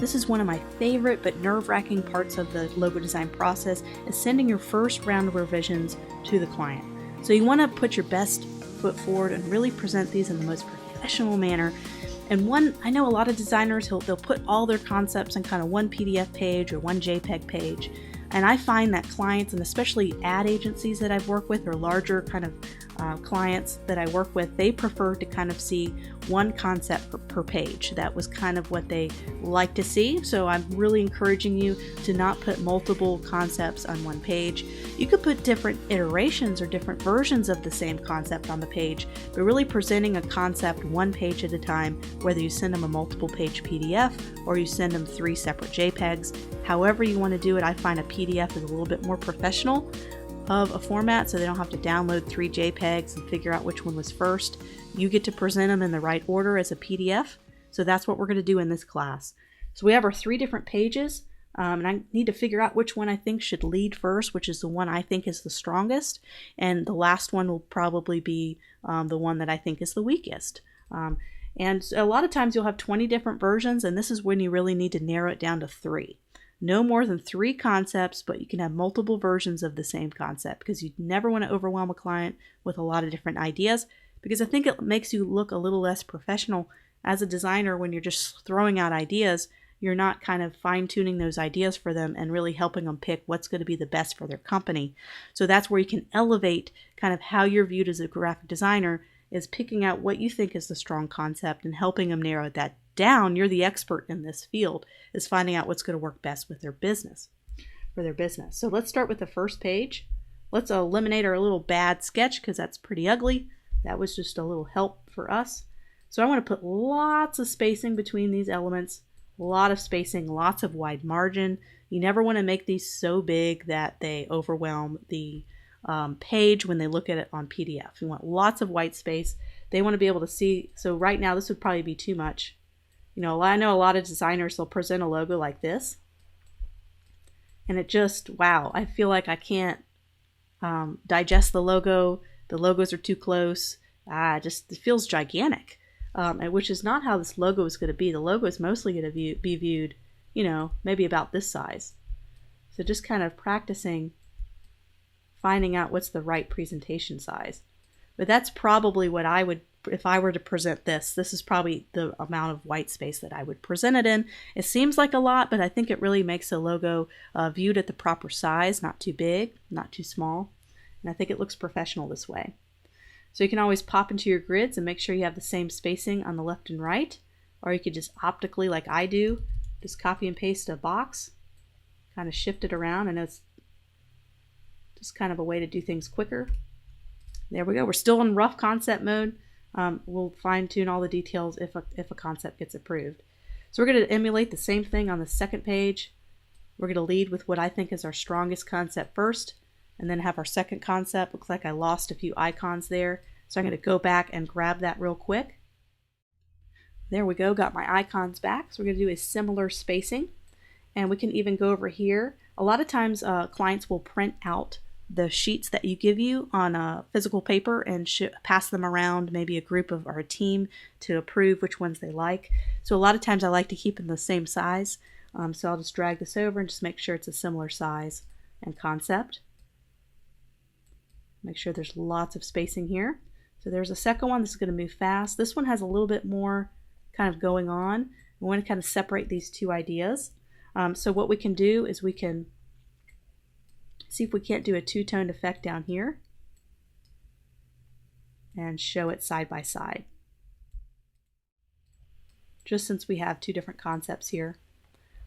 This is one of my favorite but nerve-wracking parts of the logo design process, is sending your first round of revisions to the client. So you want to put your best foot forward and really present these in the most professional manner. And I know a lot of designers, they'll put all their concepts in kind of one PDF page or one JPEG page. And I find that clients, and especially ad agencies that I've worked with, or larger kind of clients that I work with, they prefer to kind of see one concept per page. That was kind of what they like to see. So I'm really encouraging you to not put multiple concepts on one page. You could put different iterations or different versions of the same concept on the page, but really presenting a concept one page at a time, whether you send them a multiple page PDF or you send them 3 separate JPEGs. However you want to do it, I find a PDF is a little bit more professional of a format, so they don't have to download 3 JPEGs and figure out which one was first. You get to present them in the right order as a PDF. So that's what we're going to do in this class. So we have our 3 different pages, and I need to figure out which one I think should lead first, which is the one I think is the strongest, and the last one will probably be the one that I think is the weakest. And a lot of times you'll have 20 different versions, and this is when you really need to narrow it down to 3. No more than 3 concepts, but you can have multiple versions of the same concept, because you never want to overwhelm a client with a lot of different ideas, because I think it makes you look a little less professional as a designer when you're just throwing out ideas. You're not kind of fine-tuning those ideas for them and really helping them pick what's going to be the best for their company. So that's where you can elevate kind of how you're viewed as a graphic designer, is picking out what you think is the strong concept and helping them narrow that down. You're the expert in this field, is finding out what's going to work best with their business, for their business. So let's start with the first page. Let's eliminate our little bad sketch, because that's pretty ugly. That was just a little help for us. So I want to put lots of spacing between these elements, a lot of spacing, lots of wide margin. You never want to make these so big that they overwhelm the page when they look at it on PDF. You want lots of white space. They want to be able to see. So right now this would probably be too much. You know, I know a lot of designers, they'll present a logo like this, and it just, wow, I feel like I can't digest the logo. The logos are too close. It feels gigantic, which is not how this logo is going to be. The logo is mostly going to be viewed, you know, maybe about this size. So just kind of practicing finding out what's the right presentation size. But that's probably what I would, if I were to present this is probably the amount of white space that I would present it in. It seems like a lot, but I think it really makes a logo viewed at the proper size, not too big, not too small. And I think it looks professional this way. So you can always pop into your grids and make sure you have the same spacing on the left and right, or you could just optically, like I do, just copy and paste a box, kind of shift it around. I know it's just kind of a way to do things quicker. There we go. We're still in rough concept mode. We'll fine tune all the details if a concept gets approved. So we're going to emulate the same thing on the second page. We're going to lead with what I think is our strongest concept first, and then have our second concept. Looks like I lost a few icons there. So I'm going to go back and grab that real quick. There we go. Got my icons back. So we're going to do a similar spacing. And we can even go over here. A lot of times clients will print out the sheets that you give you on a physical paper and pass them around, maybe a group of or a team, to approve which ones they like. So a lot of times I like to keep them the same size. So I'll just drag this over and just make sure it's a similar size and concept. Make sure there's lots of spacing here. So there's a second one. This is going to move fast. This one has a little bit more kind of going on. We want to kind of separate these two ideas. So what we can do is we can see if we can't do a two-toned effect down here and show it side by side. Just since we have 2 different concepts here.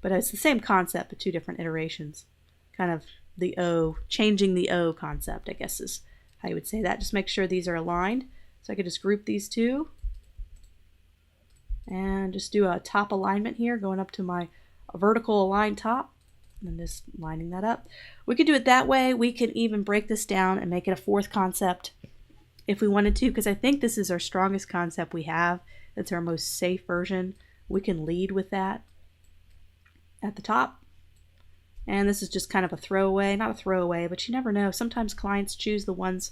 But it's the same concept, but 2 different iterations. Kind of the O, changing the O concept, I guess is how you would say that. Just make sure these are aligned. So I could just group these 2 and just do a top alignment here, going up to my vertical aligned top, and just lining that up. We could do it that way. We could even break this down and make it a 4th concept if we wanted to, because I think this is our strongest concept we have. It's our most safe version. We can lead with that at the top. And this is just kind of a throwaway, not a throwaway, but you never know. Sometimes clients choose the ones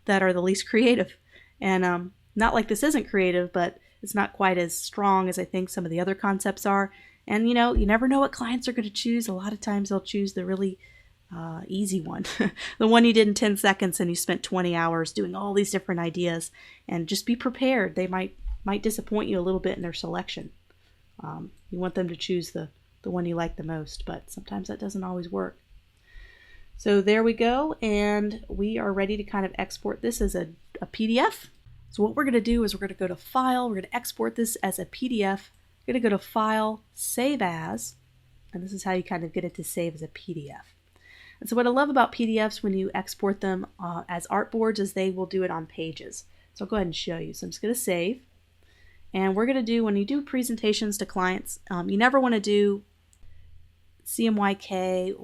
that are the least creative. And not like this isn't creative, but it's not quite as strong as I think some of the other concepts are. And you know, you never know what clients are going to choose. A lot of times they'll choose the really easy one, the one you did in 10 seconds and you spent 20 hours doing all these different ideas. And just be prepared. They might disappoint you a little bit in their selection. You want them to choose the one you like the most, but sometimes that doesn't always work. So there we go, and we are ready to kind of export this as a PDF. So what we're going to do is we're going to go to File, we're going to export this as a PDF. We're going to go to File, Save As, and this is how you kind of get it to save as a PDF. And so what I love about PDFs when you export them as artboards is they will do it on pages. So I'll go ahead and show you. So I'm just going to save. And we're going to do, when you do presentations to clients, you never want to do CMYK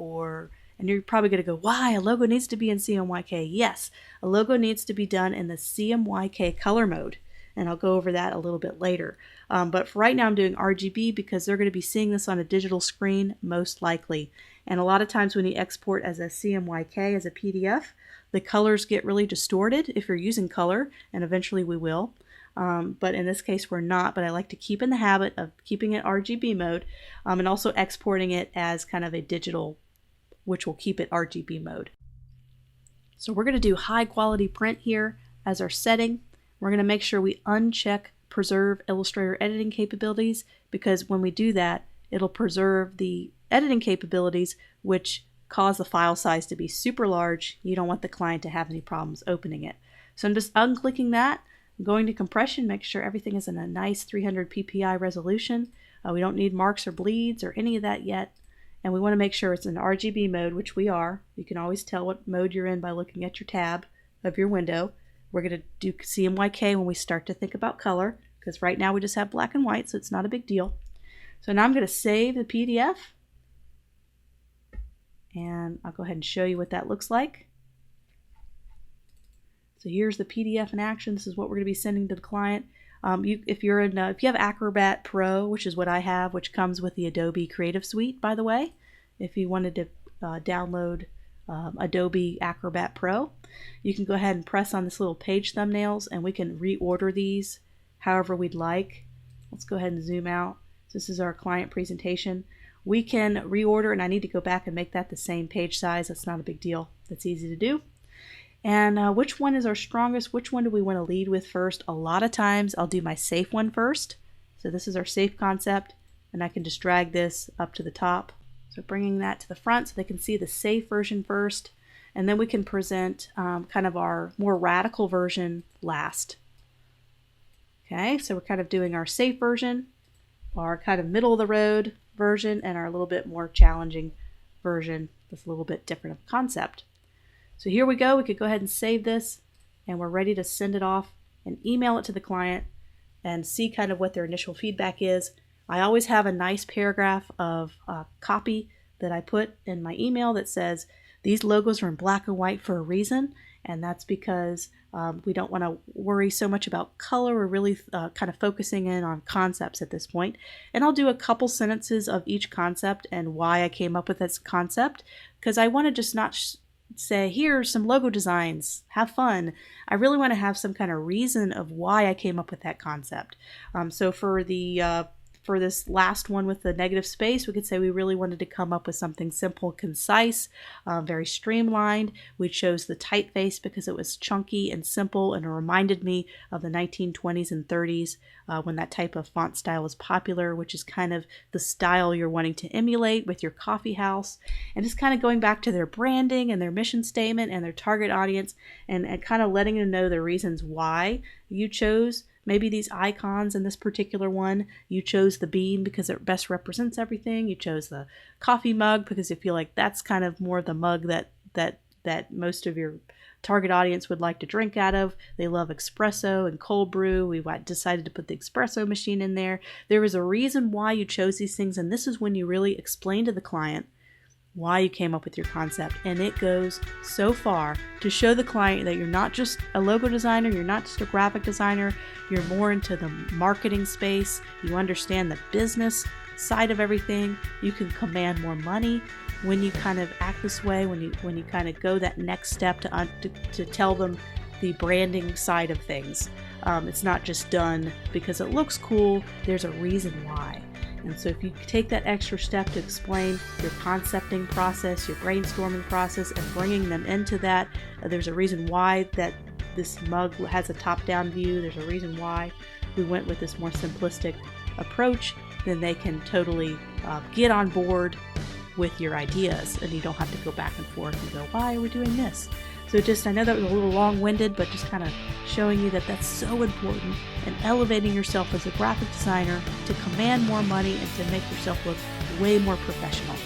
and you're probably going to go, why? A logo needs to be in CMYK. Yes, a logo needs to be done in the CMYK color mode. And I'll go over that a little bit later. But for right now I'm doing RGB because they're going to be seeing this on a digital screen most likely. And a lot of times when you export as a CMYK, as a PDF, the colors get really distorted if you're using color, and eventually we will. But in this case we're not, but I like to keep in the habit of keeping it RGB mode and also exporting it as kind of a digital, which will keep it RGB mode. So we're going to do high quality print here as our setting. We're going to make sure we uncheck preserve Illustrator editing capabilities, because when we do that, it'll preserve the editing capabilities which cause the file size to be super large. You don't want the client to have any problems opening it. So I'm just unclicking that. I'm going to compression, make sure everything is in a nice 300 ppi resolution. We don't need marks or bleeds or any of that yet. And we want to make sure it's in RGB mode, which we are. You can always tell what mode you're in by looking at your tab of your window. We're going to do CMYK when we start to think about color, because right now we just have black and white, so it's not a big deal. So now I'm going to save the PDF. And I'll go ahead and show you what that looks like. So here's the PDF in action. This is what we're going to be sending to the client. If you have Acrobat Pro, which is what I have, which comes with the Adobe Creative Suite, by the way, if you wanted to download Adobe Acrobat Pro, you can go ahead and press on this little page thumbnails, and we can reorder these however we'd like. Let's go ahead and zoom out. So this is our client presentation. We can reorder, and I need to go back and make that the same page size. That's not a big deal. That's easy to do. And which one is our strongest? Which one do we want to lead with first? A lot of times I'll do my safe one first. So this is our safe concept, and I can just drag this up to the top. So bringing that to the front so they can see the safe version first, and then we can present kind of our more radical version last. Okay, so we're kind of doing our safe version, our kind of middle of the road version, and our little bit more challenging version with a little bit different of concept. So here we go. We could go ahead and save this, and we're ready to send it off and email it to the client and see kind of what their initial feedback is. I always have a nice paragraph of copy that I put in my email that says these logos are in black and white for a reason, and that's because we don't want to worry so much about color. We're really kind of focusing in on concepts at this point. And I'll do a couple sentences of each concept and why I came up with this concept, because I want to just not say, here's some logo designs, have fun. I really want to have some kind of reason of why I came up with that concept. So for this last one with the negative space, we could say we really wanted to come up with something simple, concise, very streamlined. We chose the typeface because it was chunky and simple, and it reminded me of the 1920s and 30s when that type of font style was popular, which is kind of the style you're wanting to emulate with your coffee house. And just kind of going back to their branding and their mission statement and their target audience, and kind of letting them know the reasons why you chose maybe these icons. In this particular one, you chose the bean because it best represents everything. You chose the coffee mug because you feel like that's kind of more the mug that most of your target audience would like to drink out of. They love espresso and cold brew. We decided to put the espresso machine in there. There was a reason why you chose these things, and this is when you really explain to the client why you came up with your concept. And it goes so far to show the client that you're not just a logo designer, you're not just a graphic designer, you're more into the marketing space, you understand the business side of everything, you can command more money when you kind of act this way, when you kind of go that next step to tell them the branding side of things. It's not just done because it looks cool, there's a reason why. And so if you take that extra step to explain your concepting process, your brainstorming process, and bringing them into that, there's a reason why that this mug has a top-down view, there's a reason why we went with this more simplistic approach, then they can totally get on board with your ideas, and you don't have to go back and forth and go, why are we doing this? So I know that was a little long-winded, but just kind of showing you that that's so important, and elevating yourself as a graphic designer to command more money and to make yourself look way more professional.